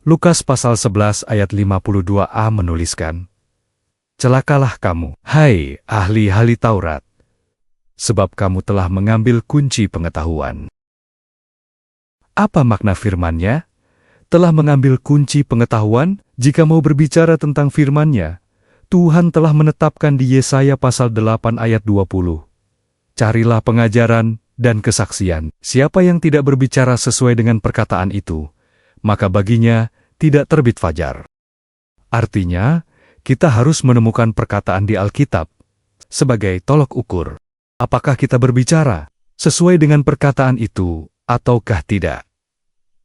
Lukas pasal 11 ayat 52a menuliskan, "Celakalah kamu, hai ahli-ahli Taurat, sebab kamu telah mengambil kunci pengetahuan." Apa makna firman-Nya? Telah mengambil kunci pengetahuan. Jika mau berbicara tentang firman-Nya, Tuhan telah menetapkan di Yesaya pasal 8 ayat 20. Carilah pengajaran dan kesaksian. Siapa yang tidak berbicara sesuai dengan perkataan itu, maka baginya tidak terbit fajar. Artinya, kita harus menemukan perkataan di Alkitab sebagai tolok ukur. Apakah kita berbicara sesuai dengan perkataan itu ataukah tidak?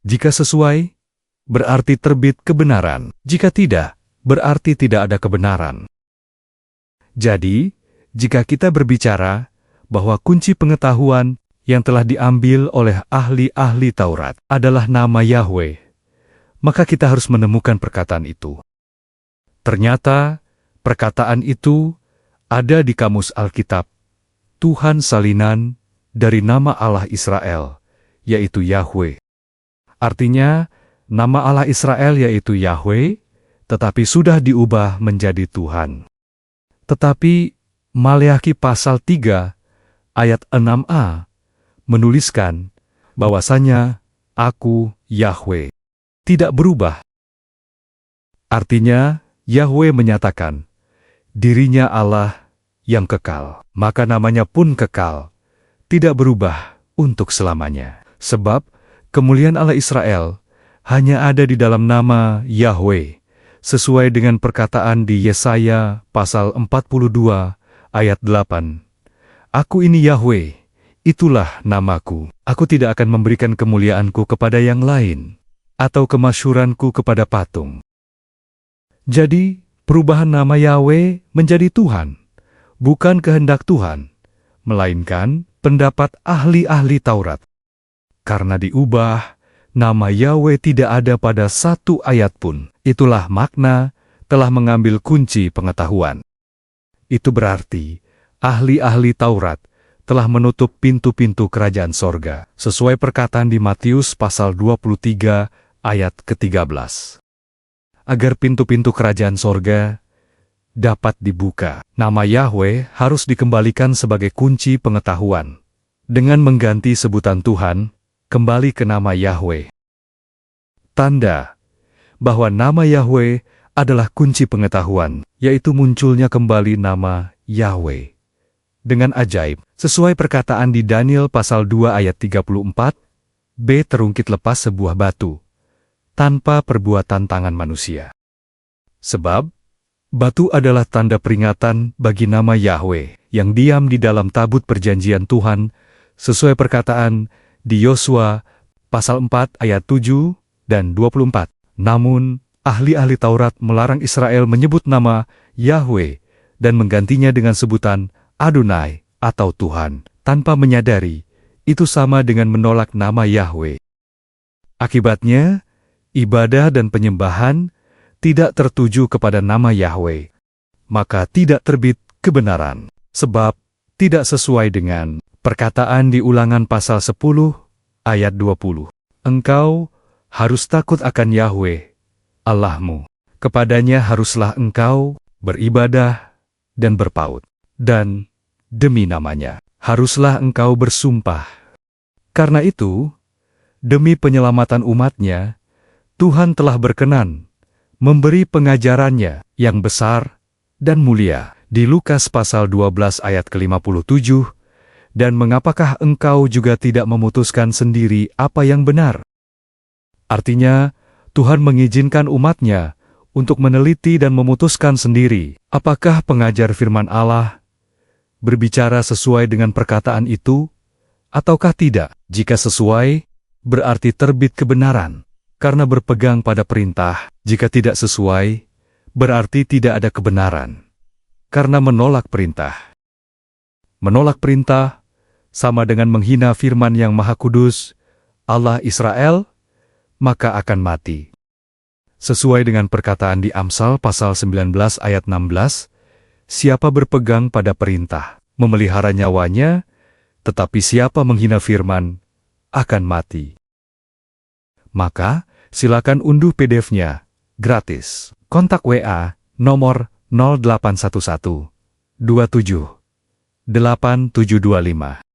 Jika sesuai, berarti terbit kebenaran. Jika tidak, berarti tidak ada kebenaran. Jadi, jika kita berbicara bahwa kunci pengetahuan yang telah diambil oleh ahli-ahli Taurat adalah nama Yahweh, maka kita harus menemukan perkataan itu. Ternyata, perkataan itu ada di kamus Alkitab, Tuhan salinan dari nama Allah Israel, yaitu Yahweh. Artinya, nama Allah Israel yaitu Yahweh, tetapi sudah diubah menjadi Tuhan. Tetapi, Maleakhi pasal 3 ayat 6a menuliskan bahwasanya Aku Yahweh tidak berubah. Artinya, Yahweh menyatakan dirinya Allah yang kekal, maka namanya pun kekal, tidak berubah untuk selamanya. Sebab kemuliaan Allah Israel hanya ada di dalam nama Yahweh, sesuai dengan perkataan di Yesaya pasal 42 ayat 8. Aku ini Yahweh, itulah namaku. Aku tidak akan memberikan kemuliaanku kepada yang lain, atau kemasyhuranku kepada patung. Jadi, perubahan nama Yahweh menjadi Tuhan, bukan kehendak Tuhan, melainkan pendapat ahli-ahli Taurat. Karena diubah, nama Yahweh tidak ada pada satu ayat pun. Itulah makna telah mengambil kunci pengetahuan. Itu berarti ahli-ahli Taurat telah menutup pintu-pintu kerajaan sorga, sesuai perkataan di Matius pasal 23 ayat ke-13. Agar pintu-pintu kerajaan sorga dapat dibuka, nama Yahweh harus dikembalikan sebagai kunci pengetahuan, dengan mengganti sebutan Tuhan kembali ke nama Yahweh. Tanda bahwa nama Yahweh adalah kunci pengetahuan, yaitu munculnya kembali nama Yahweh dengan ajaib, sesuai perkataan di Daniel pasal 2 ayat 34, B. Terungkit lepas sebuah batu tanpa perbuatan tangan manusia. Sebab batu adalah tanda peringatan bagi nama Yahweh yang diam di dalam tabut perjanjian Tuhan, sesuai perkataan di Yosua pasal 4 ayat 7 dan 24. Namun, ahli-ahli Taurat melarang Israel menyebut nama Yahweh dan menggantinya dengan sebutan Adonai atau Tuhan, tanpa menyadari itu sama dengan menolak nama Yahweh. Akibatnya, ibadah dan penyembahan tidak tertuju kepada nama Yahweh, maka tidak terbit kebenaran, sebab tidak sesuai dengan perkataan di Ulangan pasal 10 ayat 20. Engkau harus takut akan Yahweh, Allahmu. Kepadanya haruslah engkau beribadah dan berpaut. Dan demi namanya, haruslah engkau bersumpah. Karena itu, demi penyelamatan umatnya, Tuhan telah berkenan memberi pengajarannya yang besar dan mulia di Lukas pasal 12 ayat ke-57, dan mengapakah engkau juga tidak memutuskan sendiri apa yang benar? Artinya, Tuhan mengizinkan umatnya untuk meneliti dan memutuskan sendiri apakah pengajar firman Allah berbicara sesuai dengan perkataan itu, ataukah tidak. Jika sesuai, berarti terbit kebenaran, karena berpegang pada perintah. Jika tidak sesuai, berarti tidak ada kebenaran, karena menolak perintah. Menolak perintah sama dengan menghina firman yang Maha Kudus, Allah Israel, maka akan mati. Sesuai dengan perkataan di Amsal pasal 19 ayat 16, siapa berpegang pada perintah, memelihara nyawanya, tetapi siapa menghina firman, akan mati. Maka, Silakan unduh PDF-nya, gratis. Kontak WA, nomor 0811 27 8725.